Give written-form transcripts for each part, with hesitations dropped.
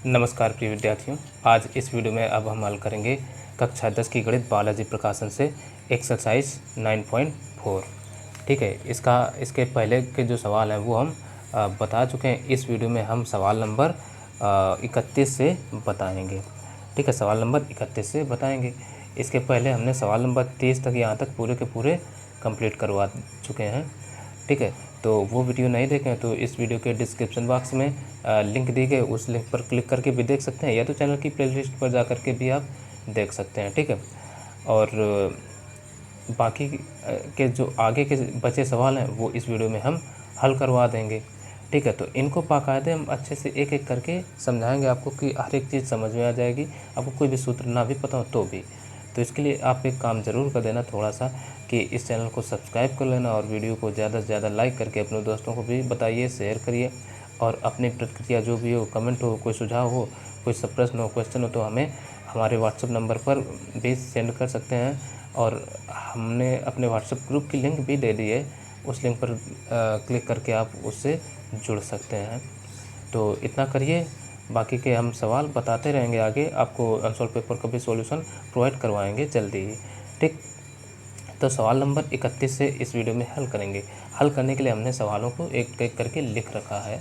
नमस्कार प्रिय विद्यार्थियों, आज इस वीडियो में अब हम हल करेंगे कक्षा 10 की गणित बालाजी प्रकाशन से एक्सरसाइज 9.4। ठीक है, इसके पहले के जो सवाल हैं वो हम बता चुके हैं। इस वीडियो में हम सवाल नंबर 31 से बताएंगे। ठीक है, सवाल नंबर 31 से बताएंगे। इसके पहले हमने सवाल नंबर 30 तक यहाँ तक पूरे के पूरे कंप्लीट करवा चुके हैं। ठीक है, तो वो वीडियो नहीं देखें तो इस वीडियो के डिस्क्रिप्शन बॉक्स में लिंक दी गई, उस लिंक पर क्लिक करके भी देख सकते हैं, या तो चैनल की प्लेलिस्ट पर जा करके भी आप देख सकते हैं। ठीक है, और बाकी के जो आगे के बचे सवाल हैं वो इस वीडियो में हम हल करवा देंगे। ठीक है, तो इनको बाकायदे हम अच्छे से एक एक करके समझाएंगे आपको कि हर एक चीज़ समझ में आ जाएगी। आपको कोई भी सूत्र ना भी पता हो तो भी। तो इसके लिए आप एक काम ज़रूर कर देना थोड़ा सा, कि इस चैनल को सब्सक्राइब कर लेना और वीडियो को ज़्यादा से ज़्यादा लाइक करके अपने दोस्तों को भी बताइए, शेयर करिए। और अपनी प्रतिक्रिया जो भी हो, कमेंट हो, कोई सुझाव हो, कोई सब प्रश्न हो, क्वेश्चन हो, तो हमें हमारे व्हाट्सएप नंबर पर भी सेंड कर सकते हैं। और हमने अपने व्हाट्सएप ग्रुप की लिंक भी दे दी है, उस लिंक पर क्लिक करके आप उससे जुड़ सकते हैं। तो इतना करिए, बाकी के हम सवाल बताते रहेंगे आगे, आपको अनसॉल्व पेपर का भी सॉल्यूशन प्रोवाइड करवाएंगे जल्दी ही। ठीक, तो सवाल नंबर 31 से इस वीडियो में हल करेंगे। हल करने के लिए हमने सवालों को एक एक करके लिख रखा है।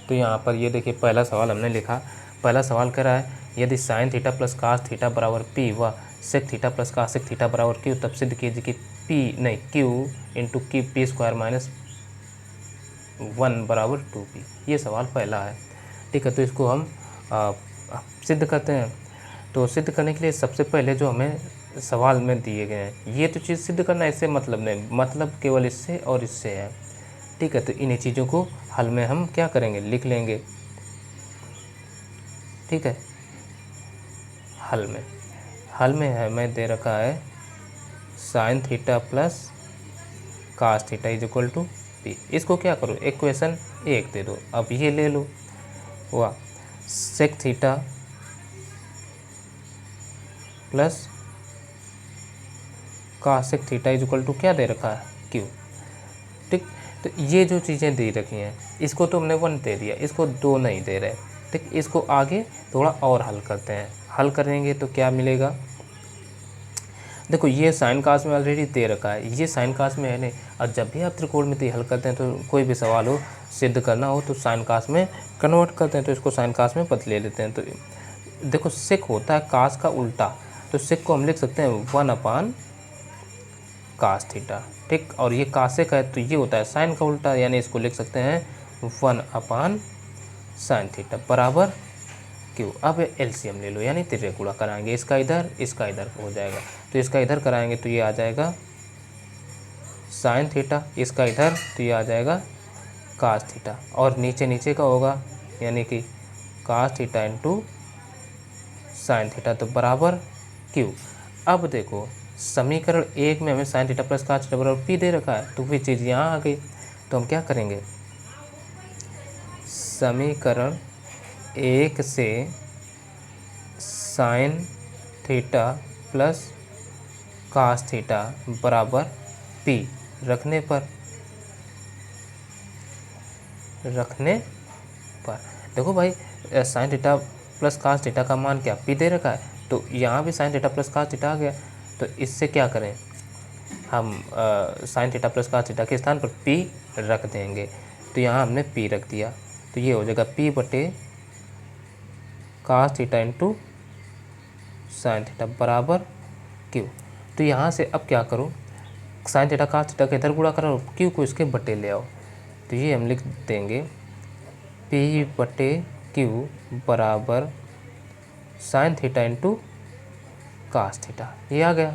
तो यहाँ पर ये देखिए, पहला सवाल हमने लिखा। पहला सवाल कह रहा है, यदि sine theta plus cos theta बराबर पी व sec theta plus cosec theta बराबर क्यू, तब सिद्ध कीजिए कि क्यू इंटू की पी स्क्वायर माइनस 1 बराबर 2p। ये सवाल पहला है। ठीक है, तो इसको हम सिद्ध करते हैं। तो सिद्ध करने के लिए सबसे पहले जो हमें सवाल में दिए गए हैं, ये तो चीज़ सिद्ध करना इससे मतलब नहीं, मतलब केवल इससे और इससे है। ठीक है, तो इन्हीं चीज़ों को हल में हम क्या करेंगे, लिख लेंगे। ठीक है, हल में हमें दे रखा है sine theta plus cos theta is equal to P. इसको क्या करो, इक्वेशन 1 दे दो। अब ये ले लो, वाह, sec theta plus cosec theta is equal to क्या दे रखा है, क्यू। ठीक, तो ये जो चीज़ें दे रखी हैं, इसको तो हमने 1 दे दिया, इसको 2 नहीं दे रहे। ठीक, इसको आगे थोड़ा और हल करते हैं। हल करेंगे तो क्या मिलेगा, देखो ये साइन कास में ऑलरेडी दे रखा है, ये साइन कास में है नहीं। और जब भी आप त्रिकोणमिति हल करते हैं तो कोई भी सवाल हो, सिद्ध करना हो, तो साइन कास में कन्वर्ट करते हैं, तो इसको साइन कास में बदले लेते हैं। तो देखो सेक होता है कास का उल्टा, तो सेक को हम लिख सकते हैं 1 अपान कास थीटा। ठीक, और ये कासेक है तो ये होता है साइन का उल्टा, यानी इसको लिख सकते हैं 1 अपान साइन थीटा बराबर क्यू। अब एलसीएम ले लो, यानी तिर्य गुणा कराएंगे, इसका इधर हो जाएगा। तो इसका इधर कराएंगे तो ये आ जाएगा साइन थीटा, इसका इधर तो ये आ जाएगा कास थीटा, और नीचे नीचे का होगा, यानी कि cos theta into sine theta, तो बराबर क्यू। अब देखो समीकरण 1 में हमें sine theta plus cos theta बराबर पी दे रखा है, तो वही चीज़ यहाँ आ गई। तो हम क्या करेंगे, समीकरण 1 से sine theta plus cos theta बराबर पी रखने पर देखो भाई, sine theta plus cos theta का मान क्या, पी दे रखा है, तो यहाँ भी sine theta plus cos theta आ गया। तो इससे क्या करें हम, sine theta plus cos theta के स्थान पर पी रख देंगे। तो यहाँ हमने पी रख दिया, तो ये हो जाएगा पी बटे cos theta into sine theta बराबर क्यू। तो यहाँ से अब क्या करो, साइन थीटा कास थीटा के इधर गुणा करो, क्यू को इसके बटे ले आओ। तो ये हम लिख देंगे पी बटे क्यू बराबर sine theta into cos theta, ये आ गया।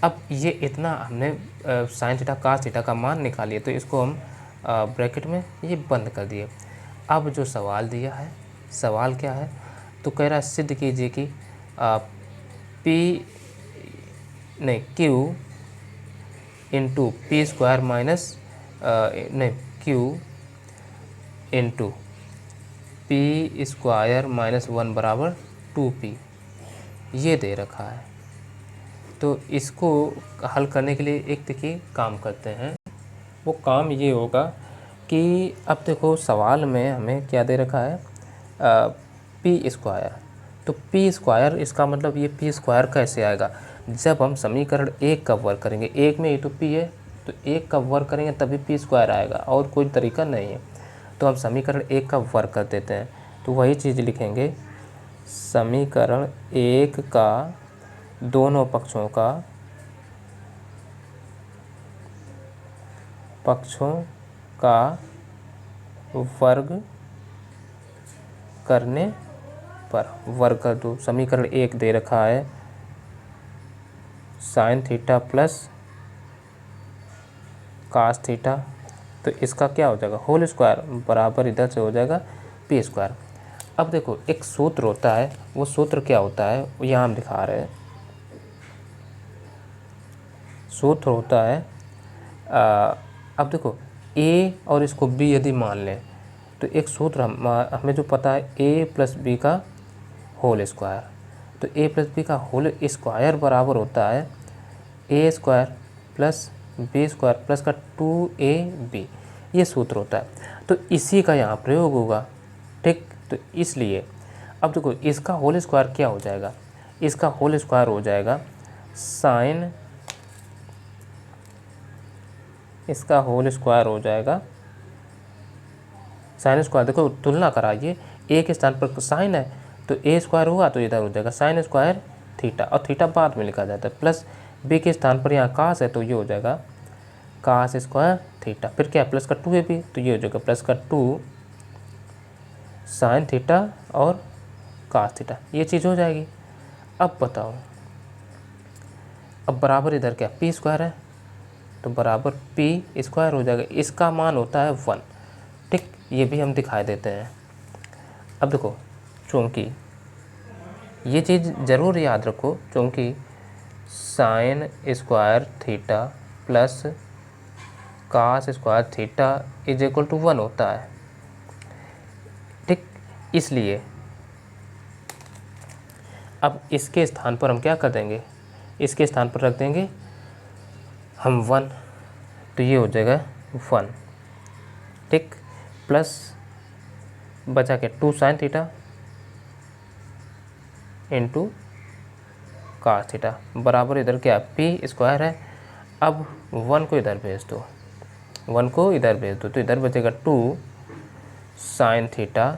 अब ये इतना हमने साइन थीटा कास थीटा का मान निकालिए, तो इसको हम ब्रैकेट में ये बंद कर दिए। अब जो सवाल दिया है, सवाल क्या है, तो कह रहा है सिद्ध कीजिए कि Q into P square minus Q into P square minus 1 बराबर 2p, ये दे रखा है। तो इसको हल करने के लिए एक देखिए काम करते हैं। वो काम ये होगा कि अब देखो सवाल में हमें क्या दे रखा है, पी स्क्वायर। तो पी स्क्वायर इसका मतलब ये पी स्क्वायर कैसे आएगा, जब हम समीकरण 1 का वर्ग करेंगे, 1 में ये तो पी है, तो 1 का वर्ग करेंगे तभी पी स्क्वायर आएगा, और कोई तरीका नहीं है। तो हम समीकरण 1 का वर्ग कर देते हैं, तो वही चीज़ लिखेंगे, समीकरण 1 का दोनों पक्षों का वर्ग करने पर, वर्ग कर दो। समीकरण 1 दे रखा है sine theta plus cos theta, तो इसका क्या हो जाएगा, होल स्क्वायर बराबर इधर से हो जाएगा पी स्क्वायर। अब देखो एक सूत्र होता है, वो सूत्र क्या होता है वो यहाँ हम दिखा रहे हैं। सूत्र होता है अब देखो a और इसको b यदि मान लें, तो एक सूत्र हमें जो पता है a प्लस बी का होल स्क्वायर, तो a प्लस बी का होल स्क्वायर बराबर होता है a square plus B square plus का 2ab, ये सूत्र होता है। तो इसी का यहाँ प्रयोग होगा, ठीक। तो इसलिए अब देखो इसका होल स्क्वायर क्या हो जाएगा, इसका होल स्क्वायर हो जाएगा साइन, इसका होल स्क्वायर हो जाएगा साइन स्क्वायर, देखो तुलना कराइए, ए के स्थान पर साइन है तो ए स्क्वायर हुआ, तो इधर हो जाएगा साइन स्क्वायर थीटा, और थीटा बाद में लिखा जाता है, प्लस बी के स्थान पर यहाँ कास है तो ये हो जाएगा कास स्क्वायर थीटा, फिर क्या प्लस का 2ab, तो ये हो जाएगा प्लस का 2 साइन थीटा और कास थीटा, ये चीज़ हो जाएगी। अब बताओ, अब बराबर इधर क्या पी स्क्वायर है, तो बराबर पी स्क्वायर हो जाएगा, इसका मान होता है 1, ठीक। ये भी हम दिखाई देते हैं। अब देखो चूँकि ये चीज़ ज़रूर याद रखो, चूँकि sine square theta plus cos square theta is equal to 1 होता है, ठीक। इसलिए अब इसके स्थान पर हम क्या कर देंगे, इसके स्थान पर रख देंगे हम 1, तो ये हो जाएगा 1, ठीक। प्लस बचा के 2 sine theta into cos theta बराबर इधर क्या पी स्क्वायर है। अब 1 को इधर भेज दो, 1 को इधर भेज दो, तो इधर बचेगा 2 sine theta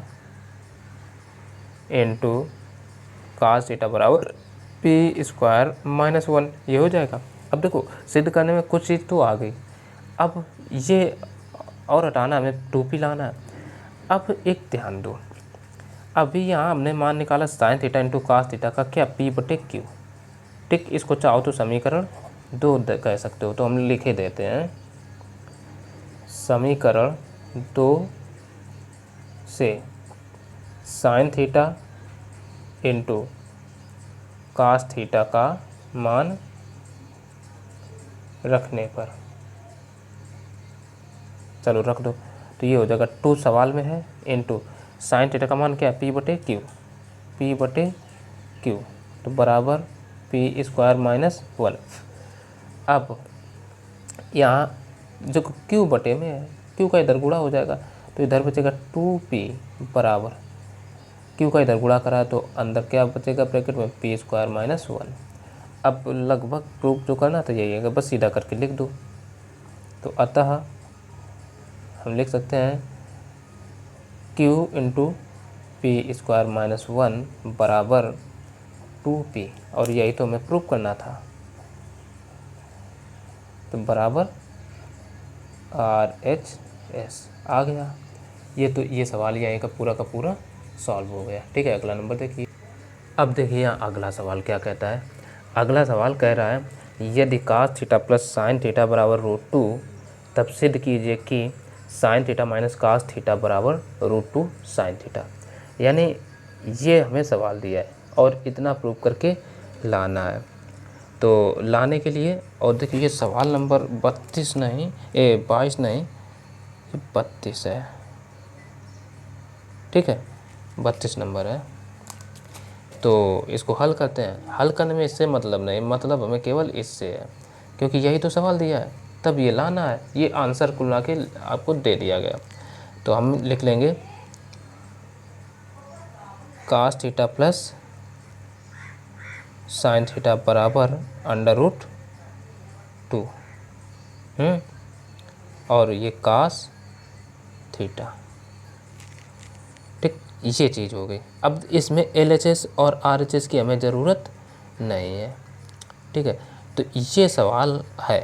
into cos theta बराबर पी स्क्वायर माइनस 1, ये हो जाएगा। अब देखो सिद्ध करने में कुछ चीज़ तो आ गई, अब ये और हटाना हमें 2p लाना है। अब एक ध्यान दो, अभी यहाँ हमने मान निकाला sine theta into cos theta का क्या p बटे क्यू, ठीक। इसको चाहो तो समीकरण 2 कह सकते हो, तो हम लिखे देते हैं समीकरण 2 से sine theta into cos theta का मान रखने पर, चलो रख दो, तो ये हो जाएगा 2 सवाल में है इंटू साइन थीटा का मान क्या है पी बटे क्यू, तो बराबर पी स्क्वायर माइनस 1। अब यहाँ जो क्यू बटे में है, क्यू का इधर गुणा हो जाएगा, तो इधर बचेगा 2p बराबर क्यू का इधर गुणा करा तो अंदर क्या बचेगा ब्रैकेट में पी स्क्वायर माइनस 1। अब लगभग प्रूफ जो करना था यही है, बस सीधा करके लिख दो। तो अतः हम लिख सकते हैं q into P square minus 1 बराबर 2p, और यही तो हमें प्रूफ करना था, तो बराबर RHS आ गया। ये सवाल यहीं का पूरा सॉल्व हो गया, ठीक है। अगला नंबर देखिए। अब देखिए यहाँ अगला सवाल क्या कहता है। अगला सवाल कह रहा है यदि cos theta plus sine theta बराबर √2, तब सिद्ध कीजिए कि sine theta minus cos theta बराबर √2 साइन थीटा। यानी ये हमें सवाल दिया है और इतना प्रूव करके लाना है। तो लाने के लिए, और देखिए ये सवाल नंबर 22 नहीं 22 नहीं, ये 32 है, ठीक है 32 नंबर है। तो इसको हल करते हैं। हल करने में इससे मतलब नहीं, मतलब हमें केवल इससे है, क्योंकि यही तो सवाल दिया है, तब ये लाना है। ये आंसर कुल ला के आपको दे दिया गया, तो हम लिख लेंगे cos theta plus sine theta बराबर √2 और ये कास थीटा। ठीक, ये चीज़ हो गई। अब इसमें LHS और RHS की हमें ज़रूरत नहीं है। ठीक है, तो ये सवाल है।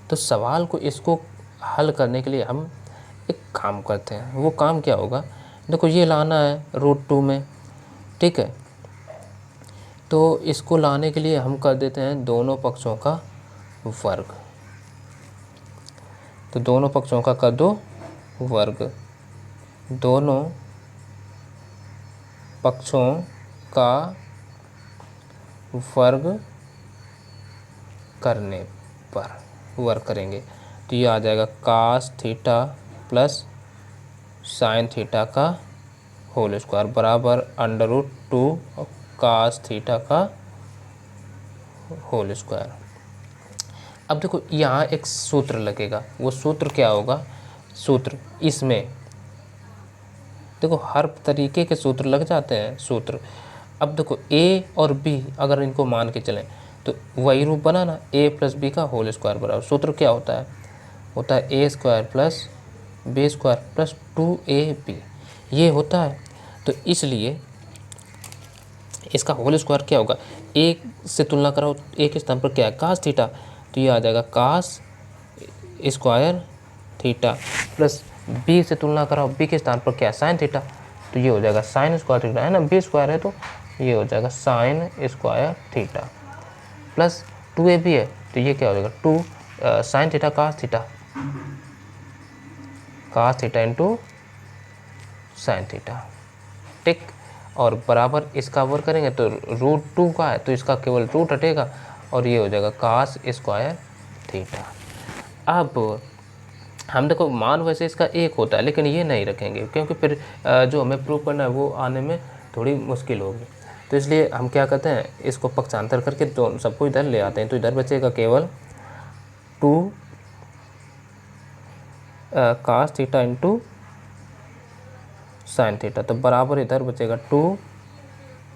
तो सवाल को इसको हल करने के लिए हम एक काम करते हैं। वो काम क्या होगा, देखो ये लाना है √2 में। ठीक है, तो इसको लाने के लिए हम कर देते हैं दोनों पक्षों का वर्ग। तो दोनों पक्षों का कर दो वर्ग। दोनों पक्षों का वर्ग करने पर वर्ग करेंगे तो ये आ जाएगा cos theta plus sine theta का होल स्क्वायर बराबर √2 कास थीटा का होल स्क्वायर। अब देखो यहाँ एक सूत्र लगेगा, वो सूत्र क्या होगा, सूत्र इसमें देखो हर तरीके के सूत्र लग जाते हैं सूत्र। अब देखो A और B अगर इनको मान के चलें तो वही रूप बना ना, A प्लस बी का होल स्क्वायर बराबर सूत्र क्या होता है A square plus B square plus 2AB ये होता है। तो इसलिए इसका होल स्क्वायर क्या होगा, A से तुलना कराओ, A के स्थान पर क्या है कास थीटा, तो ये आ जाएगा cos square theta plus B से तुलना कराओ, B के स्थान पर क्या है साइन थीटा, तो ये हो जाएगा साइन स्क्वायर थीटा है ना, B स्क्वायर है तो ये हो जाएगा sign square theta plus 2AB है तो ये क्या हो जाएगा 2 sine theta cos theta into sine theta. ठीक, और बराबर इसका वर्ग करेंगे तो √2 का है तो इसका केवल रूट हटेगा और ये हो जाएगा कास स्क्वायर थीटा। अब हम देखो मान वैसे इसका 1 होता है लेकिन ये नहीं रखेंगे क्योंकि फिर जो हमें प्रूव करना है वो आने में थोड़ी मुश्किल होगी। तो इसलिए हम क्या करते हैं, इसको पक्षांतर करके तो सबको इधर ले आते हैं। तो इधर बचेगा केवल 2 cos theta into sine theta, तो बराबर इधर बचेगा 2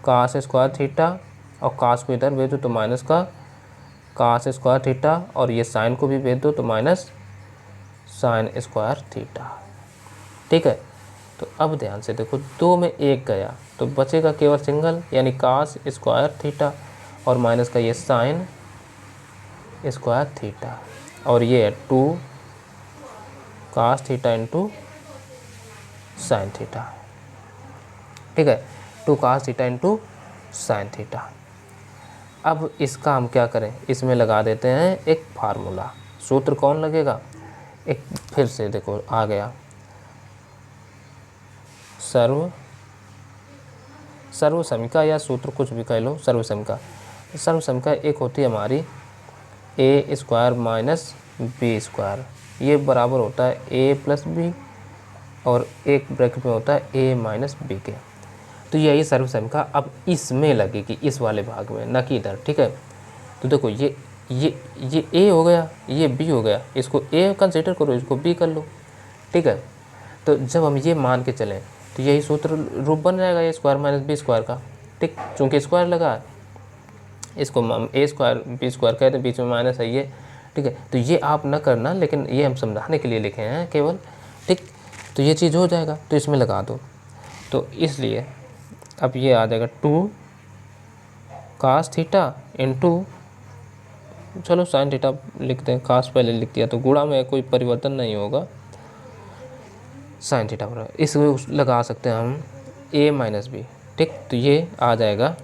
कास स्क्वायर थीटा और कास को इधर भेज दो तो माइनस का कास स्क्वायर थीटा और ये साइन को भी भेज दो तो माइनस साइन स्क्वायर थीटा। ठीक है, तो अब ध्यान से देखो 2 में 1 गया तो बचेगा केवल सिंगल यानी कास स्क्वायर थीटा और माइनस का ये साइन स्क्वायर थीटा और ये है 2 cos theta into sine theta. ठीक है, 2 cos theta into sine theta. अब इसका हम क्या करें, इसमें लगा देते हैं एक फार्मूला। सूत्र कौन लगेगा, एक फिर से देखो आ गया सर्वसमीका या सूत्र कुछ भी कह लो। सर्वसमीका एक होती है हमारी A square minus B square, ये बराबर होता है A प्लस बी और एक ब्रैकेट में होता है A माइनस बी के। तो यही सर्वसमीका अब इसमें लगेगी, इस वाले भाग में, न कि इधर। ठीक है, तो देखो ये A हो गया, ये B हो गया, इसको A कंसीडर करो, इसको B कर लो। ठीक है, तो जब हम ये मान के चलें तो यही सूत्र रूप बन जाएगा A square minus B square का। ठीक, चूँकि स्क्वायर लगा है इसको हम A स्क्वायर B स्क्वायर कहते हैं, बीच में माइनस है ये। ठीक है, तो ये आप न करना, लेकिन ये हम समझाने के लिए लिखे हैं केवल। ठीक, तो ये चीज़ हो जाएगा तो इसमें लगा दो। तो इसलिए अब ये आ जाएगा 2 कास थीटा इंटू, चलो साइन थीटा लिखते हैं, कास पहले लिख दिया तो गुणा में कोई परिवर्तन नहीं होगा, साइन थीटा बराबर इसको लगा सकते हैं हम A माइनस बी। ठीक, तो ये आ जाएगा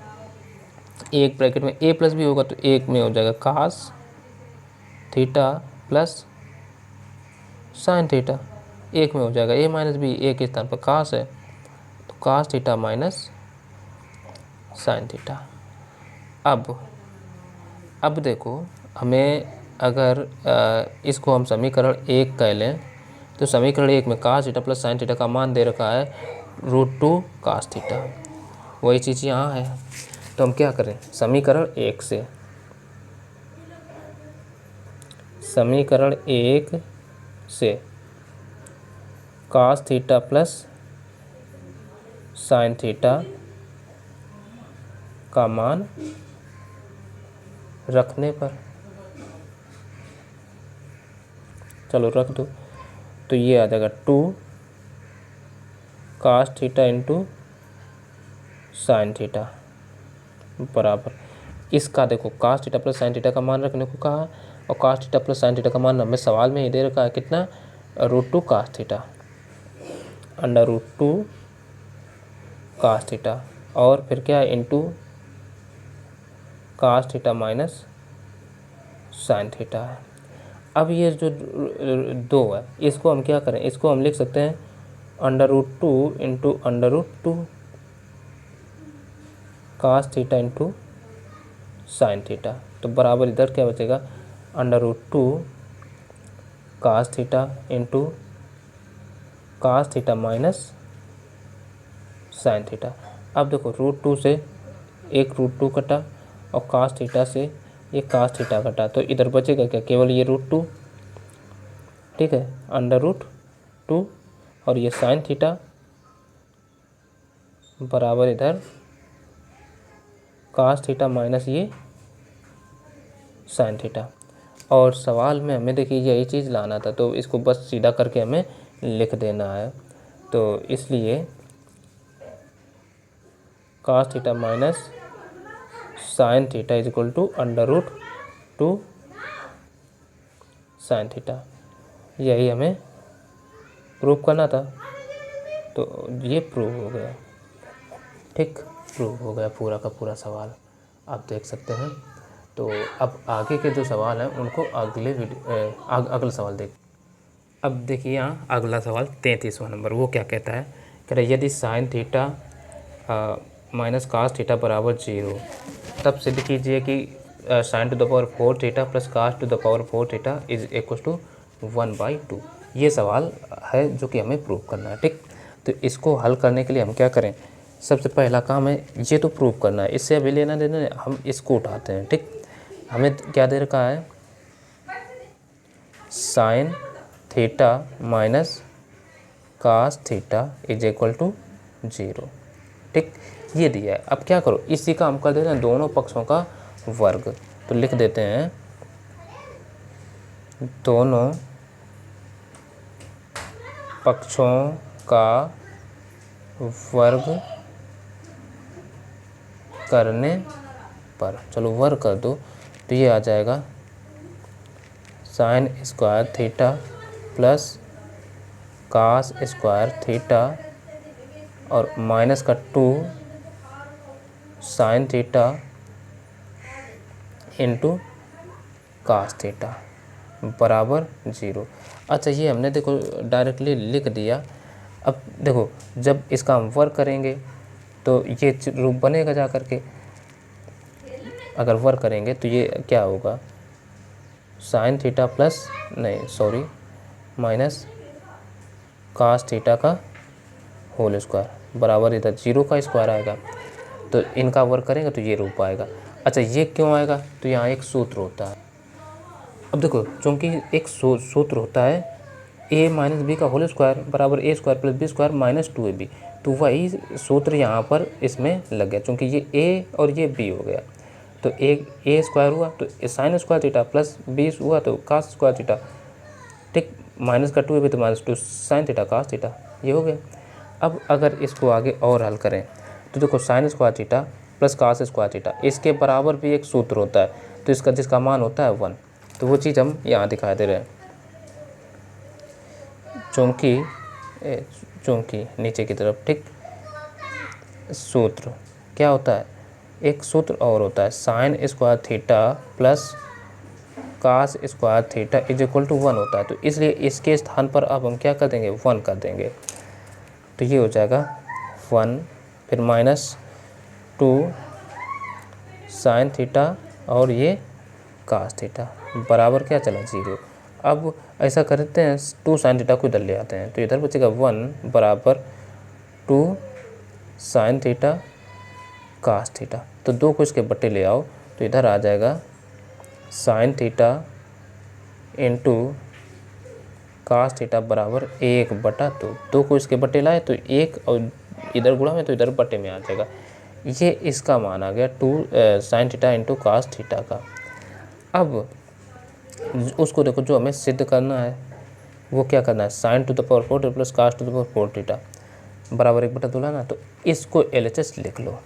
एक ब्रैकेट में A प्लस बी होगा तो एक में हो जाएगा cos theta plus sine theta, एक में हो जाएगा A माइनस बी, एक के स्थान पर कास है तो cos theta minus sine theta. अब देखो हमें अगर इसको हम समीकरण 1 कह लें तो समीकरण 1 में cos theta plus sine theta का मान दे रखा है √2 कास थीटा, वही चीज़ यहाँ है। तो हम क्या करें, समीकरण 1 से cos theta plus sine theta का मान रखने पर, चलो रख दो, तो ये आ जाएगा 2 cos theta into sine theta बराबर, इसका देखो cos theta plus sine theta का मान रखने को कहा, और cos theta plus sine theta का मान हमें सवाल में ही दे रखा है कितना, √2 cos थीटा, √2 cos थीटा, और फिर क्या है into cos theta minus sine theta है। अब ये जो 2 है इसको हम क्या करें, इसको हम लिख सकते हैं √2 into √2 cos theta into sine theta, तो बराबर इधर क्या बचेगा, √2 cos theta into cos theta minus sine theta. अब देखो √2 से एक √2 कटा और cos थीटा से ये cos थीटा कटा, तो इधर बचेगा क्या, केवल ये √2, ठीक है, √2 और ये साइन थीटा बराबर इधर cos थीटा माइनस ये साइन थीटा। और सवाल में हमें देखिए यही चीज़ लाना था, तो इसको बस सीधा करके हमें लिख देना है, तो इसलिए cos theta minus sine theta is equal to √2 sine theta, यही हमें प्रूव करना था, तो ये प्रूव हो गया, ठीक, प्रूव हो गया पूरा का पूरा सवाल, आप देख सकते हैं। तो अब आगे के जो सवाल हैं उनको अगले अगला सवाल देख। अब देखिए यहाँ अगला सवाल 33वां नंबर, वो क्या कहता है, कह रहा है यदि sine theta minus cos theta बराबर 0, तब सिद्ध कीजिए कि sin to the power 4 theta plus cos to the power 4 theta is equal to 1/2। ये सवाल है जो कि हमें प्रूव करना है, ठीक। तो इसको हल करने के लिए हम क्या करें, सबसे पहला काम है ये तो प्रूव करना है, इससे अभी लेना देना है, हम इसको उठाते हैं, ठीक। हमें क्या दे रखा है, sine theta minus cos theta is equal to 0, ठीक, ये दिया है। अब क्या करो, इसी का हम कर देते हैं दोनों पक्षों का वर्ग, तो लिख देते हैं दोनों पक्षों का वर्ग करने पर, चलो वर्ग कर दो, तो ये आ जाएगा sign square theta plus cos square theta और माइनस का 2 sine theta into cos theta बराबर 0। अच्छा, ये हमने देखो डायरेक्टली लिख दिया। अब देखो जब इसका हम वर्क करेंगे तो ये रूप बनेगा जा करके, अगर वर्क करेंगे तो ये क्या होगा, sign theta plus minus cos theta का होल स्क्वायर बराबर इधर 0 का स्क्वायर आएगा, तो इनका वर्क करेंगे तो ये रूप आएगा। अच्छा, ये क्यों आएगा, तो यहाँ एक सूत्र होता है। अब देखो चूँकि एक सूत्र होता है a माइनस बी का होल स्क्वायर बराबर a square plus B square minus 2ab, तो वही सूत्र यहाँ पर इसमें लग गया, क्योंकि ये a और ये b हो गया, तो एक a स्क्वायर हुआ तो sign square theta plus b हुआ तो cos स्क्वायर थीटा, ठीक, माइनस का 2ab तो minus 2 sine theta cos theta, ये हो गया। अब अगर इसको आगे और हल करें तो देखो sine square theta plus cos square theta, इसके बराबर भी एक सूत्र होता है, तो इसका जिसका मान होता है 1, तो वो चीज़ हम यहाँ दिखा दे रहे हैं। चूँकि नीचे की तरफ, ठीक, सूत्र क्या होता है, एक सूत्र और होता है sine square theta plus cos square theta is equal to 1 होता है, तो इसलिए इसके स्थान पर अब हम क्या कर देंगे, 1 कर देंगे, तो ये हो जाएगा 1 फिर माइनस 2 साइन थीटा और ये cos थीटा बराबर क्या चला 0। अब ऐसा करते हैं 2 साइन थीटा को इधर ले आते हैं, तो इधर बचेगा 1 बराबर 2 साइन थीटा cos थीटा, तो 2 को इसके बट्टे ले आओ तो इधर आ जाएगा sign theta into cos theta बराबर 1/2, 2 को इसके बट्टे लाए तो 1 और इधर गुणा में तो इधर बट्टे में आ जाएगा, ये इसका मान आ गया 2 sin theta into cos theta का। अब उसको देखो, जो हमें सिद्ध करना है वो क्या करना है, sine to the power 4 plus cos to the power 4 theta बराबर 1/2 लाना। तो इसको LHS लिख लो,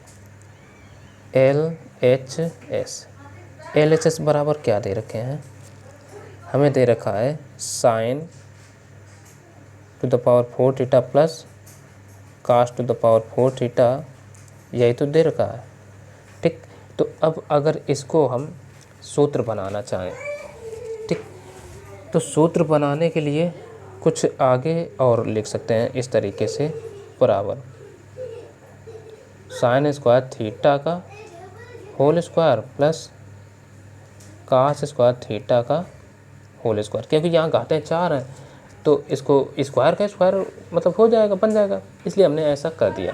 LHS बराबर क्या दे रखे हैं, हमें दे रखा है sine to the power 4 theta plus cos to the power 4 theta, यही तो दे रखा है। ठीक, तो अब अगर इसको हम सूत्र बनाना चाहें, ठीक, तो सूत्र बनाने के लिए कुछ आगे और लिख सकते हैं इस तरीके से, बराबर साइन स्क्वायर थीटा का whole square plus cos square theta का होल स्क्वायर, क्योंकि यहाँ घातें 4 हैं तो इसको स्क्वायर का स्क्वायर मतलब हो जाएगा, बन जाएगा, इसलिए हमने ऐसा कर दिया।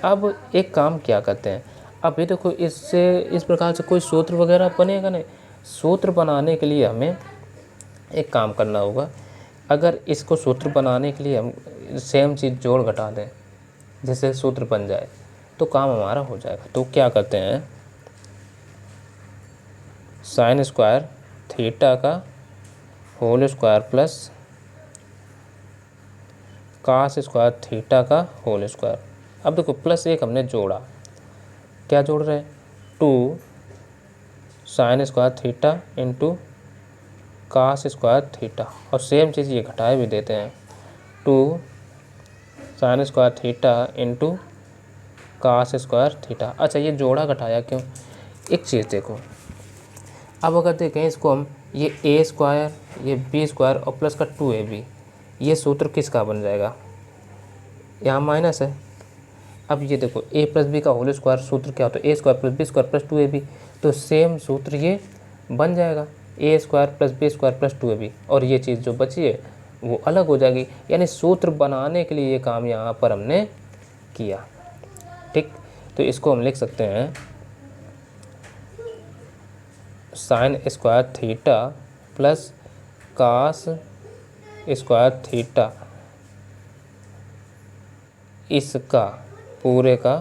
अब एक काम क्या करते हैं, अब ये देखो, इससे इस प्रकार से कोई सूत्र वगैरह बनेगा नहीं। सूत्र बनाने के लिए हमें एक काम करना होगा, अगर इसको सूत्र बनाने के लिए हम सेम चीज़ जोड़ घटा दें जिससे सूत्र बन जाए तो काम हमारा हो जाएगा। तो क्या करते हैं, साइन स्क्वायर थीटा का whole square plus cos square theta का होल स्क्वायर। अब देखो +1 हमने जोड़ा, क्या जोड़ रहे हैं, 2 sine square theta into cos square theta, और सेम चीज़ ये घटाए भी देते हैं, 2 sine square theta into cos square theta. अच्छा, ये जोड़ा घटाया क्यों, एक चीज़ देखो, अब अगर देखें इसको हम, ये a स्क्वायर, ये b स्क्वायर और प्लस का 2ab, ये सूत्र किसका बन जाएगा, यहाँ माइनस है। अब ये देखो a प्लस बी का होल स्क्वायर सूत्र क्या होता है, a square plus B square plus 2ab, तो सेम सूत्र ये बन जाएगा, a square plus B square plus 2ab, और ये चीज़ जो बची है वो अलग हो जाएगी। यानी सूत्र बनाने के लिए ये काम यहाँ पर हमने किया। ठीक, तो इसको हम लिख सकते हैं sine square theta plus cos square theta, इसका पूरे का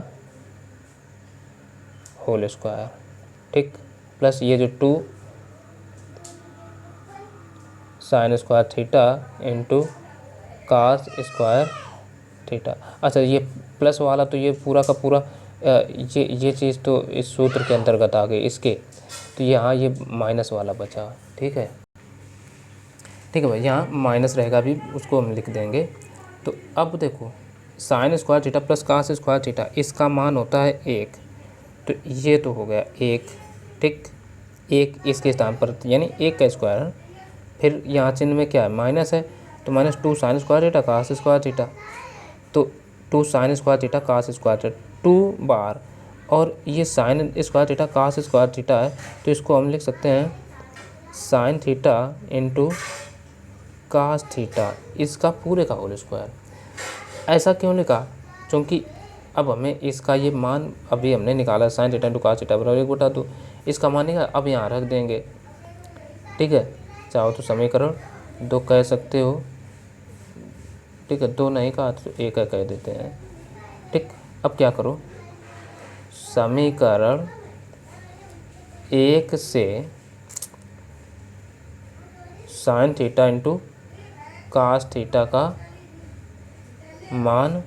होल स्क्वायर, ठीक, प्लस ये जो 2 sine square theta into cos square theta. अच्छा, ये प्लस वाला तो ये पूरा का पूरा ये चीज़ तो इस सूत्र के अंतर्गत आ गई इसके, तो यहाँ ये माइनस वाला बचा। ठीक है, ठीक है भाई, यहाँ माइनस रहेगा भी, उसको हम लिख देंगे। तो अब देखो sine square theta plus cos square theta, इसका मान होता है 1, तो ये तो हो गया 1, ठीक, 1 इसके स्थान पर, यानी 1 का स्क्वायर, फिर यहाँ चिन्ह में क्या है, माइनस है, तो minus 2 sine square theta cos square theta, तो 2 sine square theta cos square theta 2 बार, और ये sine square theta cos square theta है, तो इसको हम लिख सकते हैं sine theta into cos theta, इसका पूरे का होल स्क्वायर। ऐसा क्यों लिखा, क्योंकि अब हमें इसका ये मान अभी हमने निकाला, sine theta into cos theta बराबर 1/2, इसका मान निकाला, अब यहाँ रख देंगे। ठीक है, चाहो तो समीकरण 2 कह सकते हो, ठीक है, 2 नहीं कहा तो 1 कह देते हैं। ठीक, अब क्या करो, समीकरण 1 से sine theta into cos theta का मान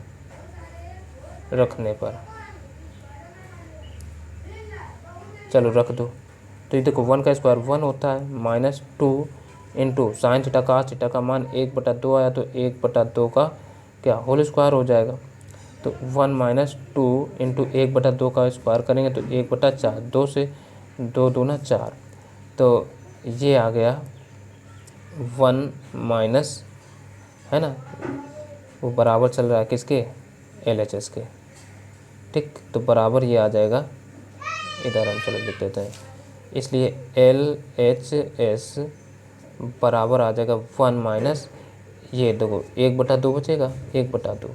रखने पर, चलो रख दो, तो ये देखो 1 का स्क्वायर 1 होता है, minus 2 into sine theta cos theta का मान 1/2 आया, तो 1/2 का क्या होल स्क्वायर हो जाएगा, तो 1 माइनस 2 इंटू 1/2 का स्क्वायर करेंगे तो 1/4, 2 से 2 दूना 4, तो ये आ गया 1 माइनस, है ना, वो बराबर चल रहा है किसके, LHS के। ठीक, तो बराबर ये आ जाएगा, इधर हम चलो लिख देते हैं, इसलिए LHS बराबर आ जाएगा 1 माइनस, ये देखो 1/2 बचेगा, 1/2,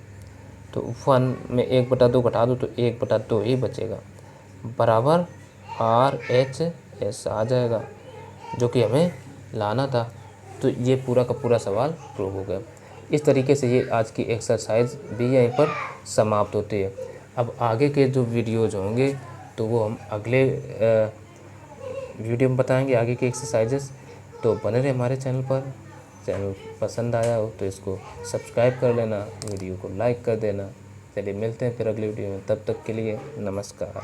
तो 1 में 1/2 घटा दो तो 1/2 ही बचेगा, बराबर RHS आ जाएगा, जो कि हमें लाना था। तो ये पूरा का पूरा सवाल प्रूव हो गया। इस तरीके से ये आज की एक्सरसाइज भी यहीं पर समाप्त होती है। अब आगे के जो वीडियोज़ होंगे तो वो हम अगले वीडियो में बताएंगे आगे की एक्सरसाइजेस। तो बने रहे हमारे चैनल पर। चैनल पसंद आया हो तो इसको सब्सक्राइब कर लेना, वीडियो को लाइक कर देना। चलिए मिलते हैं फिर अगली वीडियो में, तब तक के लिए नमस्कार।